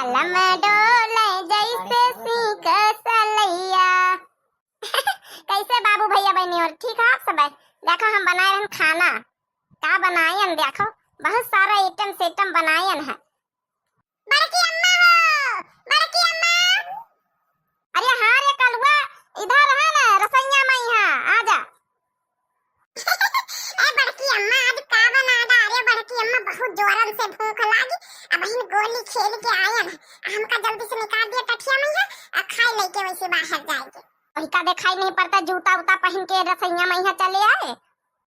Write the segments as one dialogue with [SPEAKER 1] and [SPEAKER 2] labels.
[SPEAKER 1] पलम डोले जैसे सीख सलैया। कैसे बाबू भैया बहनी और ठीक है आप सब? देखो हम बनाए हैं खाना। क्या बनाए देखो, बहुत सारा आइटम सेटम बनाए हैं। बड़की अम्मा हो, बड़की अम्मा। अरे हाँ रे कलवा, इधर है ना रसोईया में यहाँ आजा। ए बड़की अम्मा आज का बना डाले? बड़की अम्मा बहुत जोरन से भूख लागी, अब हम गोली खेल के आए हैं। हमका जल्दी से निकाल दिया कठिया में है और खाई लेके वैसे बाहर जाएंगे। वही का दिखाई नहीं पड़ता, जूता उता पहन के रसोईया में यहाँ चले आए।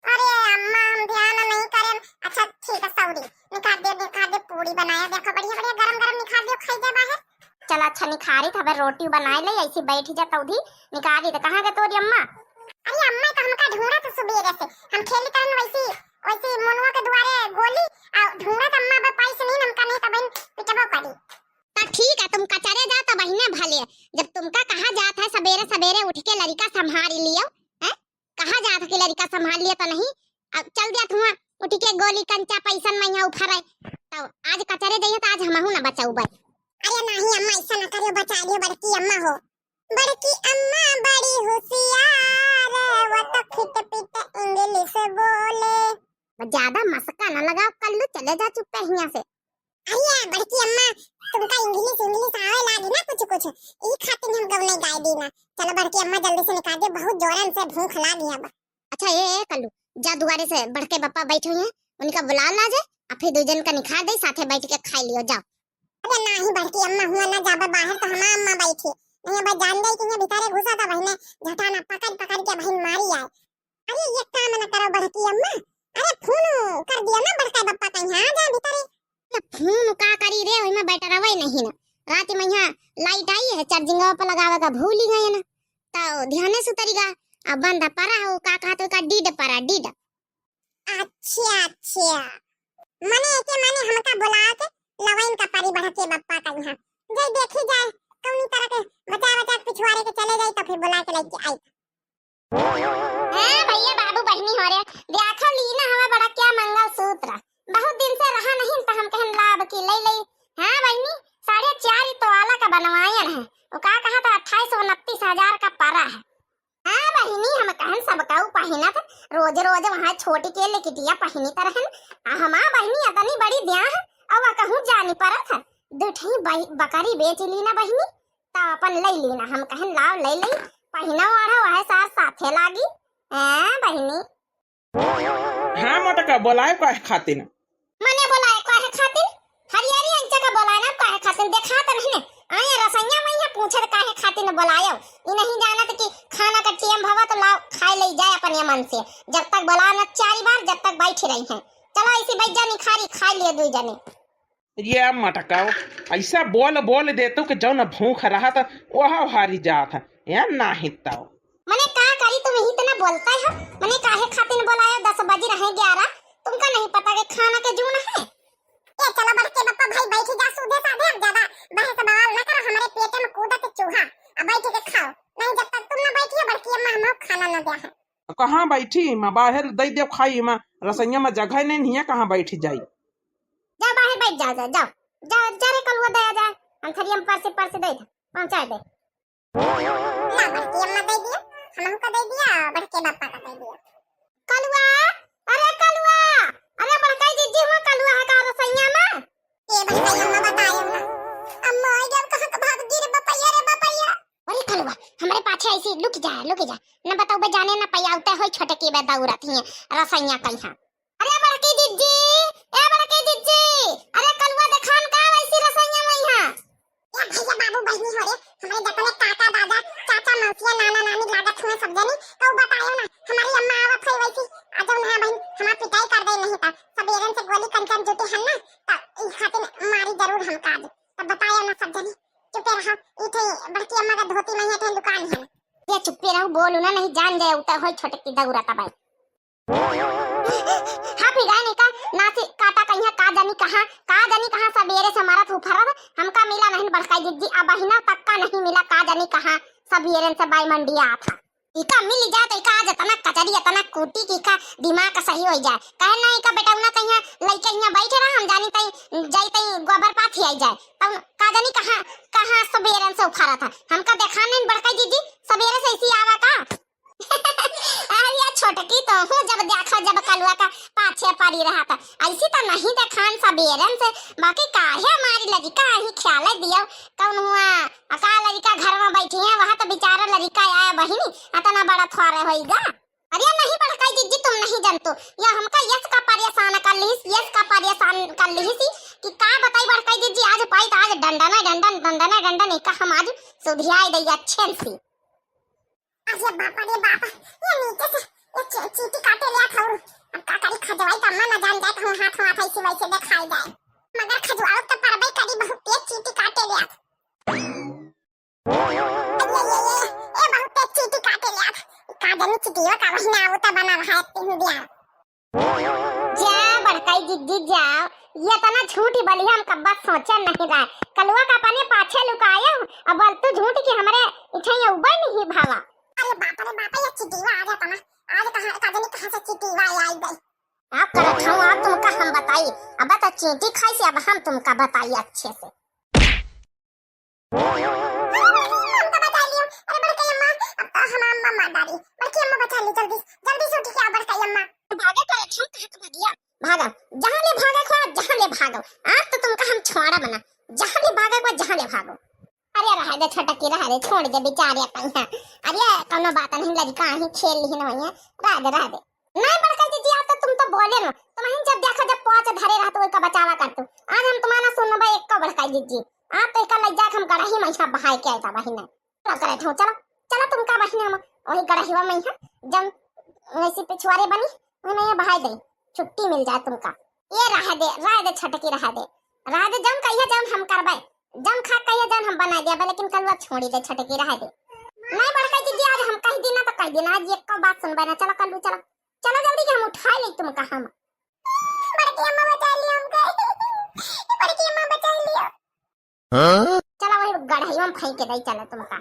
[SPEAKER 1] अरे अम्मा हम ध्यान नहीं करें। अच्छा ठीक है सॉरी, निकाल दे पूरी बनाया देखो, बढ़िया बढ़िया गरम गरम निकाल दियो, खाई जा बाहर। चल अच्छा निखारी था, रोटी बनाए ले ऐसी बैठ जा तौधी निकाली। तो कहाँ गए तोरी अम्मा? अरे अम्मा तो हमका ढूंढा तो सुबह जैसे हम खेली तन वैसी मुनवा के दुआरे गोली और ढूंढा त अम्मा बे पैसे नहीं हमका नहीं तब पिटबो करी। ता ठीक है तुम कचरे जा त बहिने भले, जब तुमका कहां जात है सवेरे सवेरे उठ के लड़का संभाल लियो हैं? कहां जात है कि लड़का संभाल लिया तो नहीं? अब चल दिया तुम उठ के गोली कंचा पैसन में यहां उफारे तो आज कचरे जइयो त आज हमहु ना बचाऊ बे। अरे नहीं अम्मा ऐसा ना करियो, बचा लियो बड़की अम्मा हो। बड़की अम्मा बड़ी होशियार वो तो खिट पिट इंग्लिश बोले। ज्यादा मस्का ना लगाओ कल्लू, चले जा चुप पे यहाँ से। अरे बड़की अम्मा तुमका इंग्लिश आवे लागी ना कुछ कुछ, ई खातिर हम गवने गाय दी ना। चलो बड़की अम्मा जल्दी से निकाल दे, बहुत जोरन से भूख लागी अब। अच्छा ये कल्लू जा दुआरे से बड़के पापा बैठे हैं, उनका बुला ला जाए और फिर दो जन का निखार दे साथे बैठ के खा लियो जाओ। अरे नहीं बड़की अम्मा हुआ ना जाबा बाहर तो हमारा अम्मा बैठी नहीं, अब जान दे कि ये भीतर घुसा था बहने झटाना पकड़ के बहन मारी आए। अरे ये काम ना करो बड़की अम्मा, अरे फोन कर दिया ना बड़का बप्पा का यहाँ जा भीतर। ना फोन का करी रे, ओइ में बैठा रहे नहीं ना, रात में यहाँ लाइट आई है चार्जिंग पे लगावे का भूल ही गए ना, तो ध्यान से उतरेगा। अब बंदा परा हो का कहत का डीड परा डीड। अच्छा मने के माने हमका बुला के लवाइन का परी बढ़के बप्पा का यहाँ जे देखी जाए कौनी तरह के बचा पिछवाड़े के चले जाए तो फिर बुला के लेके आई। हां भैया बाबू बहनी हो रे देखो लीना हवा बड़ा क्या मंगलसूत्र बहुत दिन से रहा नहीं तो हम कहन लाभ की ले ले। हां बहनी 4.5 तोला का बनवायन है, वो का कहा था 28-29,000 का परा है। हां बहनी हम कहन सब का पहिना था रोज वहां छोटी के ले किटिया पहिनी तरहन हमा बहनी अतनी बड़ी दिया है अब कहूं जानी पड़ा था दूठी बकरी बेच ली ना बहनी तो अपन ले ली ना। हम कहन लाव ले ले पहिना वाड़ा वह साथे लागी। बहनी
[SPEAKER 2] हां मोटका बोलाए का खातिर
[SPEAKER 1] मने बोलाए का खातिर हरियारी अंचा का बोलाए ना का खातिर देखा त नहीं आया रसैया में यहाँ पूछे का खातिर बोलायो ई नहीं जानत कि खाना का टेम भवा तो लाओ खाए ले जाए अपन मन से, जब तक बोलाना 4 बार जब तक बैठी रही हैं। चलो ऐसी बैठ जा निखारी खा लिए दो जने।
[SPEAKER 2] ये मटका ऐसा बोल देतो कि जो न भूख रहा था वह हारी जात है यार ना हिता
[SPEAKER 1] मने का करी तुम ही इतना बोलता है मने काहे खातिर बोलाया 10 बजे रहे 11 तुमका नहीं पता कि खाना के जून है। ए चलो बड़के बप्पा भाई बैठ जा सूदे साधे अब ज्यादा बहस बवाल न करो, हमारे पेट में कूदत चूहा अब बैठ के खाओ नहीं जब तक तुम ना बैठी बड़की अम्मा हमको खाना न दिया है।
[SPEAKER 2] कहां बैठी मैं बाहर दई दे खाई मैं रसैया में जगह नहीं है कहां बैठी जाई।
[SPEAKER 1] जा बाहर बैठ जा जा रे कलवा दे जा हम थरी हम पर से दे पहुंचा दे ना बड़की अम्मा दे दिया हमको दे दिया बड़के पापा का दे दिया। कलवा अरे बड़का जीजी हुआ कलवा है का रसैया में ए बड़का अम्मा बतायो ना अम्मा जब कहां का भाग गिर बपैया रे बपैया। अरे कलवा हमारे पाछे ऐसी लुक जा न बताओ बे जाने ना पयाउते होय छोटे की बे दौड़त है रसैया कहां। अरे बड़की जीजी अरे कलवा देखान का वैसी रसैया में यहाँ या भैया बाबू बहनी हो रे हमारे जतने काका दादा चाचा मौसिया नाना नानी लागत हुए सब जनी तो बतायो ना हमारी अम्मा आवत है वैसी अजो ना बहन हमार पिटाई कर दे नहीं था सबेरन से गोली कंचन जुटे हन ना तो ई खातिर मारी जरूर हम काज तब बतायो ना सब जनी चुपे रहो ई थे बड़की अम्मा का धोती में है दुकान है ये चुपे रहो बोलू ना नहीं जान जाए उतर होय छोटे की दौरा तबाई। हाँ पिगाने का नासी काटा कहीं का जानी कहाँ सबेरे से मारा फूफरा हमका मिला नहीं बड़का जिद्दी अब हिना तक का नहीं मिला का जानी कहाँ सबेरे से बाई मंडिया था इका मिल जाए तो इका आज तना कचरी तना कूटी की का दिमाग का सही हो जाए कहे नहीं का बेटा उना कहीं लइका यहाँ बैठे रहा हम जानी तई जाई तई गोबर पात हाथ ही आई जाए। तब का जानी कहां कहां सबेरन से उखाड़ा था, हमका देखा नहीं बड़का जीजी सबेरे से इसी आवा का। अरे छोटकी तो हूँ जब देखो जब कलुआ का पाछे पड़ी रहा था, ऐसी तो नहीं देखान सबेरन से। बाकी काहे हमारी लड़का ही ख्याल दियो कौन हुआ अका लड़का घर में बैठी है, वहां तो बेचारा लड़का आया बहिनी इतना बड़ा थोड़ा होइगा। अरे नहीं बड़का जीजी तुम नहीं जानतो, या हमका यस का परेशान कर लिस, यस का परेशान कर लिस कि का बताई बड़का जीजी आज पाई तो आज डंडन एक हम आज सुधियाई दई अच्छे से। अरे बाप रे बाप, ये नीचे से ये चीटी काटे लिया था, अब का करी खजवाई का मन जान जाए तो हाथ ऐसे वैसे दिखाई जाए, मगर खजवाओ तो परबई करी बहुत तेज चीटी काटे लिया। ये बहुत तेज चीटी काटे लिया का जानी चिटियो का महीना आवता बना रहा है तीन दिया। जा बड़काई जिद्दी जाओ, ये तना झूठी बली हम कब्बा सोचा नहीं रहा, कलुआ का पाने पाछे लुकाया अब तू झूठ की हमरे इथे ये उबर नहीं भावा। अरे बाप रे बाप, ये चिटीवा आ जाता ना, आज कहां का जानी कहां से चिटीवा आई गई। आप करत हूं आप तुमका हम बताई, अब तो चींटी खाई से अब हम तुमका बताई अच्छे से। हमका बता लियो, अरे बड़का अम्मा अब तो हम अम्मा मार डाली, बड़की अम्मा बचा ली जल्दी जल्दी से उठ के आ बड़का अम्मा। भागे तो अच्छा कहां भागिया, भागो जहां ले भागो खा जहां ले भागो, आज तो तुमका हम छोड़ा बना, जहां ले भागो को जहां ले भागो। अरे रह दे छटकी रह दे, छोड़ दे बेचारे कहीं। अरे कोनो बात नहीं, लड़का ही खेल ही नहीं, रह दे नहीं बड़का जीजी आप तो तुम तो बोले ना, तुम ही जब देखो जब पहुंच धरे रहा तो का बचावा कर तू, आज हम तुम्हारा सुनबे एक का बड़का जीजी आप तो का लज्जा हम गड़ही में सब बहाई के आया बहिना चलो करे थो, चलो चलो तुमका बहिना हम वही गड़हीवा में है जब ऐसी पिछवारे बनी उन्हें बहाई दे, छुट्टी मिल जाए तुमका। ये रह दे छटकी रह दे जम कहिए जम हम करबे, जम खा कहिए जम हम बना दिया, लेकिन कलवा छोड़ी दे छटकी रह दे। नहीं बड़का जीजी आज हम कह देना तो कह देना, आज एक का बात सुनबे ना, चलो कल्लू चलो चलो जल्दी कि हम उठा ले तुमका हम। बड़की अम्मा बचा लियो हमका, बड़की अम्मा बचा लियो। चलो वही गड़हिया में फेंक के दई चलो तुमका।